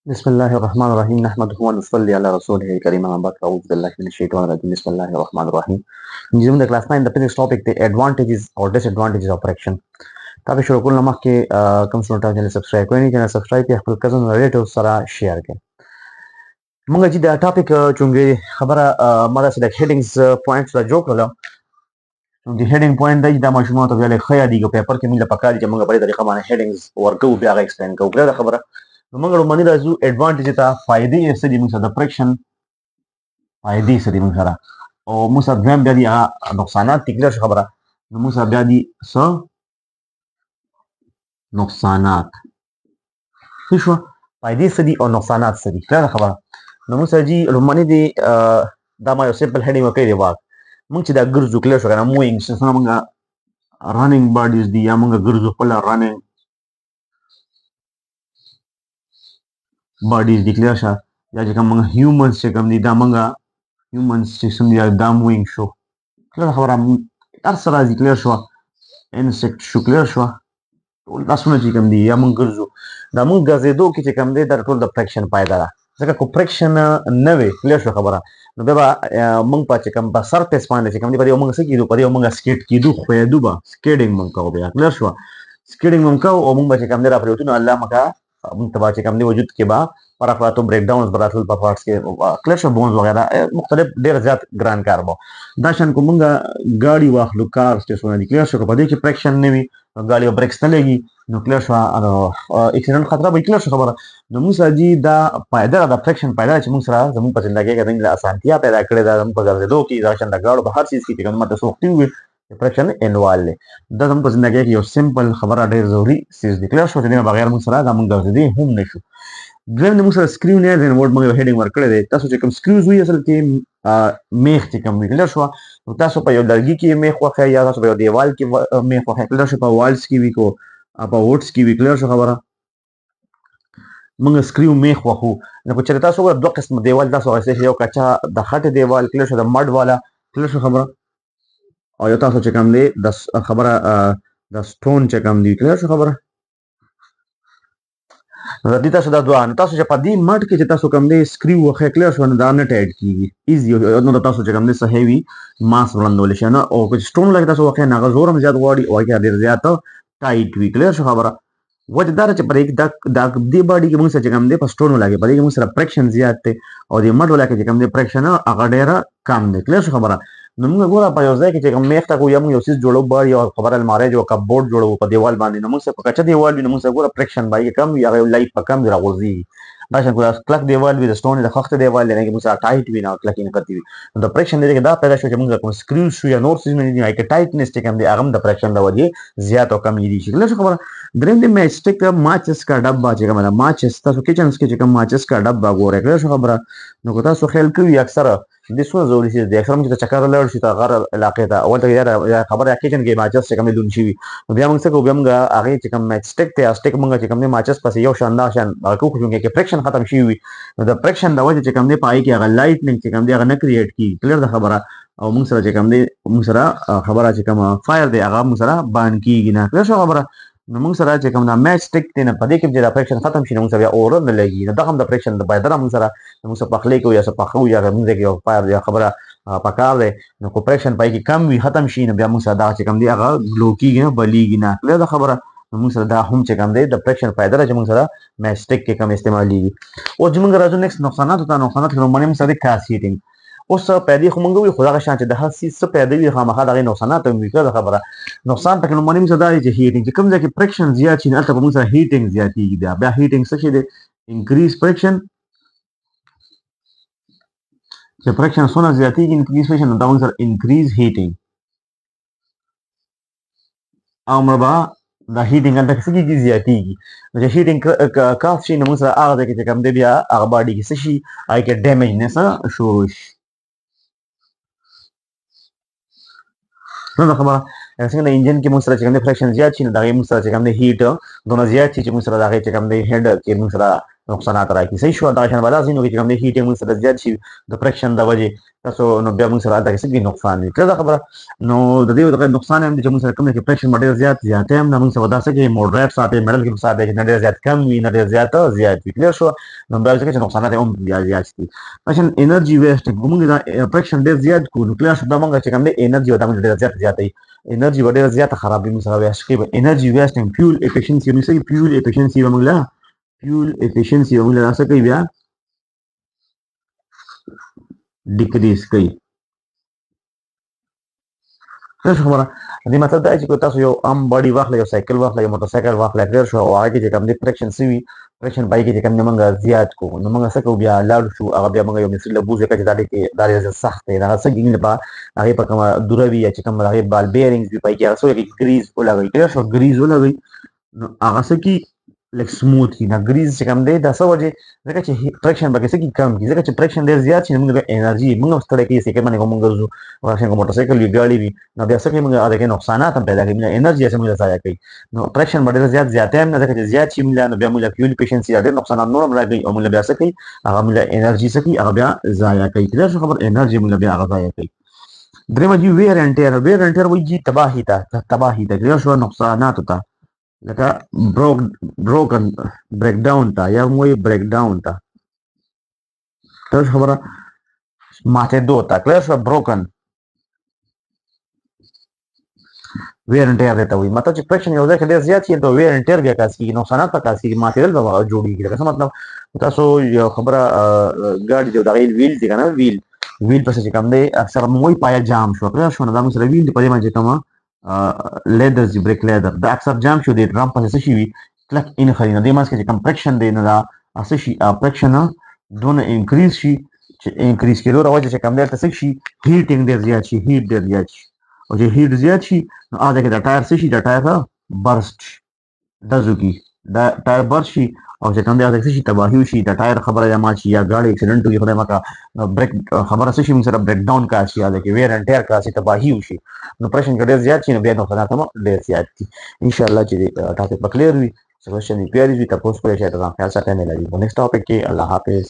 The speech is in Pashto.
بسم الله الرحمن الرحيم نحمده ونصلي على رسوله الكريم أما بعد أعوذ بالله من الشيطان الرجيم بسم الله الرحمن الرحيم نجم د class 9 د physics topic the advantages or disadvantages of friction تاسو شروع کول نو مخکې کوم څه چینل سبسکرایب کړئ نه سبسکرایب کړئ خپل کزن ریلیټیو سره شیر کړئ موږ چې دا ټاپک چونګې خبره ماده سره هیډینګز پوینټس را جوړ کړل د هیډینګ پوینټ دی دا ماشومان ته ویلې خیا دی په پیپر کې موږ په کار چې موږ په دې طریقه باندې هیډینګز ورکو بیا غا ایکسپلین کوو دا خبره نو موږ باندې راځو اډوانټیج ته فائدې یې څه دي موږ د فرکشن فائدې څه دي موږ سره او موږ سره بیا دي نقصانات تکلیف خبره نو موږ سره بیا دي څه نقصانات څه شو فائدې څه دي او نقصانات څه دي دا خبره نو موږ سره جی لمنې دي دا ما یو سمپل هیډینګ وکړي دی واک موږ چې دا ګرځو کلیف شو کنه مووینګ څه موږ رننګ باډیز دي یا موږ ګرځو خپل رننګ bodies declare sha ya je kam humans che kam di da manga humans che sum ya dam wing show klar khabara ar sara declare sho insect show clear sho ټول تاسو چې کوم دي یا مونږ ګرځو دا مونږ ګرځېدو کې چې کوم دی دا ټول د فرکشن پایدا ده ځکه کو فرکشن نه وي کلیئر شو خبره نو بیا مونږ په چې کوم په سرفیس باندې چې کوم دی په یو مونږ څه کیدو په یو مونږ سکیټ کیدو خو یادو با سکیټینګ مونږ کوو بیا کلیئر شو سکیټینګ مونږ کوو او مونږ چې کوم دی را پروتو نو الله مکا مونږ تبا چې کوم دی وجود کې با پرافاتو بریک ډاونز براتل په پارټس کې کلیئر شو بونز وغیرہ مختلف ډیر زیات ګران کار بو دا شان کو مونږ ګاډي واخلو کار سټیشن دی کلیئر شو په دې کې فرکشن نه وي ګاډي بریکس نه لګي نو کلیئر شو اکسیډنټ خطر به کلیئر شو خبره نو موږ سره جی دا پیدا د فرکشن پیدا چې موږ سره زموږ په ژوند کې د اسانتیا پیدا کړې ده موږ په ګرځېدو کې دا شان د ګاډو په هر چیز کې چې کوم د سوختي وي فرکشن انوالو دا زموږ په ژوند کې یو سمپل خبره ډېر ضروري سیز دی کلیئر شو چې نه بغیر موږ سره دا موږ ګرځېدې هم نشو دویم موږ سره سکریو نه دی ورډ موږ هیډینګ ورکړی دی تاسو چې کوم سکریوز وي اصل کې میخ چې کوم وی کلیئر شو نو تاسو په یو لرګي کې میخ واخی یا تاسو په یو دیوال کې میخ واخی کلیئر شو په والز کې وی کو په ووټس کې وی کلیئر شو خبره موږ سکریو میخ واخو نو چې تاسو ور دوه قسم دیوال تاسو غوښته یو کچا د خټه دیوال کلیئر شو د مډ والا کلیئر شو خبره او یو تاسو چې کوم دی د خبره د سټون چې کوم دی کلیئر شو خبره ردی تاسو دا دوه نو تاسو چې په دې مټ کې چې تاسو کوم دی سکریو واخی کلیئر شو نه دا نه ټایټ کیږي ایزی نو تاسو چې کوم دی سه هیوی ماس وړاندول شي نه او سټون لګي تاسو واخی نه غزورم زیات غواړي او کې ډیر زیات ټایټ وی کلیئر شو خبره وجه دا چې پرې د دې باډي کې موږ څه کوم دی په سټون لګي پرې موږ سره فرکشن زیات دی او د مټ ولا کې کوم دی فرکشن هغه ډیر کم دی کلیئر شو خبره نو موږ ګوره په یو ځای کې چې کوم میخ تا کو یا موږ یو څه جوړو باندې او خبره الماره جو کپبورډ جوړو په دیوال باندې نو موږ څه په کچا دیوال نو موږ ګوره فرکشن باندې کم یا لایف په کم راغورځي دا څنګه کلک دیوال وي د سټون د خخت دیوال لري موږ سره ټایټ وي نه کلکینګ کوي نو د فرکشن دې دا پیدا شو چې موږ کوم سکریو شو یا نور څه نه دی کې ټایټنس چې کوم دی هغه د فرکشن د وجې زیات او کم دي شي خبره دریم دې میسټیک ماچس کا ډبا چې کوم ماچس تاسو کچنز کې چې کوم ماچس کا ډبا ګوره کړئ شو خبره نو کو تاسو خیال کوي اکثر د څو ضروري شي د اکثر موږ چې چکر لړ شي ته غیر علاقې ته اول ته یا خبره کچن کې ماچس چې کوم دون شي بیا موږ څه کو بیا موږ هغه چې کوم میسټیک ته اسټیک موږ چې کوم ماچس پس یو شاندار شان کو خو کې فرکشن ختم شي وي نو د فرکشن د وجه چې کوم دی پای کې هغه لایټنینګ چې کوم دی هغه نه کریټ کی کلیر د خبره او موږ سره چې کوم دی موږ سره خبره چې کوم فایر دی هغه موږ سره باندې کیږي نه کلیر شو خبره نو موږ سره چې کوم دا میچ ټیک دی نه پدې کې چې دا فرکشن ختم شي نو موږ سره اور نه لګي نو دا هم د فرکشن د باید موږ سره موږ سره پخلې کو یا سره پخو یا موږ کې یو فایر یا خبره پکار دی نو کو فرکشن پای کې کم وي ختم شي نو بیا موږ سره دا چې کوم دی هغه ګلو کیږي نه بلیږي نه کلیر د خبره موږ سره دا هم چې کوم دی د فرکشن فائدہ چې موږ سره میچ ټیک کې کم استعماليږي او چې موږ راځو نیکست نقصانات ته نقصانات کوم باندې موږ سره کاس هیټینګ اوس پیدا خو مونږ وی خدای شان چې د هر څه څه پیدا وي خامخا دغه نقصانات هم وي کړه خبره نقصان پکې نو باندې موږ دا چې هیټینګ چې کوم ځای کې فرکشن زیات شي نه البته موږ سره هیټینګ زیاتېږي بیا هیټینګ څه شي دی انکریز فرکشن چې فرکشن څونه زیاتېږي انکریز فرکشن دا موږ سره انکریز هیټینګ او مربا دا هیټینګ انده څه کېږي زیاتېږي نو چې هیټینګ کاف شي نو موږ سره هغه ځای کې چې کوم دی بیا هغه باډي کې څه شي هغه کې ډیمیج نه شروع شي نو خبره څنګه د انجن کې موږ سره چې کوم فرکشن زیات شي نو دا موږ سره چې کوم دی هیټ دونه زیات شي چې موږ سره دا چې کوم دی هډ کې موږ سره نقصانات راکړي. صحیح شو. دغه شان به داسې نه وي چې کوم دی هیټینګ موږ سره زیات شي د فرکشن د وجې تاسو نو بیا موږ سره دغه څه نقصان وي. کله خبره نو د دې دغه نقصان هم چې موږ سره کوم دی چې فرکشن ډېر زیات هم نه موږ سره داسې کې موډریټ ساتي مډل کې ساتي چې نه ډېر زیات کم وي نه ډېر زیات وي. کلیئر شو. نو بیا چې نقصانات هم بیا زیات دي. مثلا انرژي ویسټ موږ دا فرکشن ډېر زیات کو نو کلیئر شو. دا موږ چې کوم دی انرژي ودا موږ ډېر زیات انرژي ډېر زیاته خرابې موږ سره ویسټ کوي. انرژي ویسټ هم فیول افیشنسي موږ سره فیول افیشنسي موږ لا fuel efficiency موږ له څه کوي بیا ډیکریز کوي. څه خبره دې مطلب دا چې تاسو یو ام باډي واخلئ یو سایکل واخلئ یو موټر سایکل واخلئ کلیر شو او هغه کې چې کوم دي فرکشن سوي فرکشن پای کې چې کوم موږ زیات کو نو موږ څه کوو بیا لاړ شو هغه بیا موږ یو مثال لبوز کې دا کې دا ډېر سخت دی دا څه ګینګ په هغه په کومه دوروي یا چې کوم هغه بال بیرینګز به پای کې هغه څه کې گریز ولګوي کلیر شو گریز ولګوي نو هغه څه کې لک سموث کی نه گریز چې کوم دی دا څه وجه ځکه چې فرکشن به څه کی کم کی ځکه چې فرکشن ډیر زیات شي موږ انرژي موږ ستړي کی چې کوم نه موږ ګرځو ورشه کوم موټر سایکل وی ګاډي وی نو بیا څه کوي موږ هغه کې نقصانات هم پیدا کوي انرژي چې موږ ضایع کوي نو فرکشن ډیر زیات هم نه ځکه چې زیات شي موږ نو بیا موږ فیول افیشنسي ډیر نقصانات نور هم راځي او موږ بیا څه کوي هغه موږ انرژي څه کوي هغه بیا ضایع کوي دا خبر انرژي موږ بیا هغه ضایع کوي. درېمه جی ویر اینڈ ټیر وایي جی تباهی ته شو نقصانات ته لکه بروکن بریک ډاون ته یا موږ بریک ډاون ته تاسو خبره ماته دوه کلیر شو بروکن ویر اینڈ ټیر ته وایي مطلب چې فرکشن یو ځای کې ډېر زیات شي نو ویر اینڈ ټیر بیا کاس کیږي نقصانات په کاس کیږي ماته دل به جوړیږي څه مطلب تاسو یو خبره ګاډي دی دا ویل دی کنه ویل پس چې کوم دی اکثر موږ پایا جام شو کلیر شو نو دا موږ سره ویل په دې باندې کومه لیدر چې بریک لیدر دا اکثر جام شو دی ډرام پس څه شي وي کلک ان خري نو دې ماس کې کوم فرکشن دی نو دا څه شي فرکشن دونه انکریز شي چې انکریز کېدو راوځي چې کوم دی څه شي هیټینګ ډېر زیات شي هیټ ډېر زیات شي او چې هیټ زیات شي نو هغه کې دا ټایر څه شي دا ټایر برست دزو کی دا ټایر برست شي او چې کوم دی هغه څه شي تباهي شي دا ټایر خبره یا ما شي یا ګاډي اکسیډنټ وي خدای مکا بریک خبره څه شي موږ سره بریک ډاون کا شي هغه کې ویر اینڈ ټیر کا شي تباهي شي نو پرشن ډېر زیات شي نو بیا نقصانات هم ډېر زیات دي. ان شاء الله چې ټاپک کلیر وي سوالونه پیاری وي تاسو کولی شئ تاسو خیال ساتئ نه لري. نو نیکسټ ټاپک کې الله حافظ.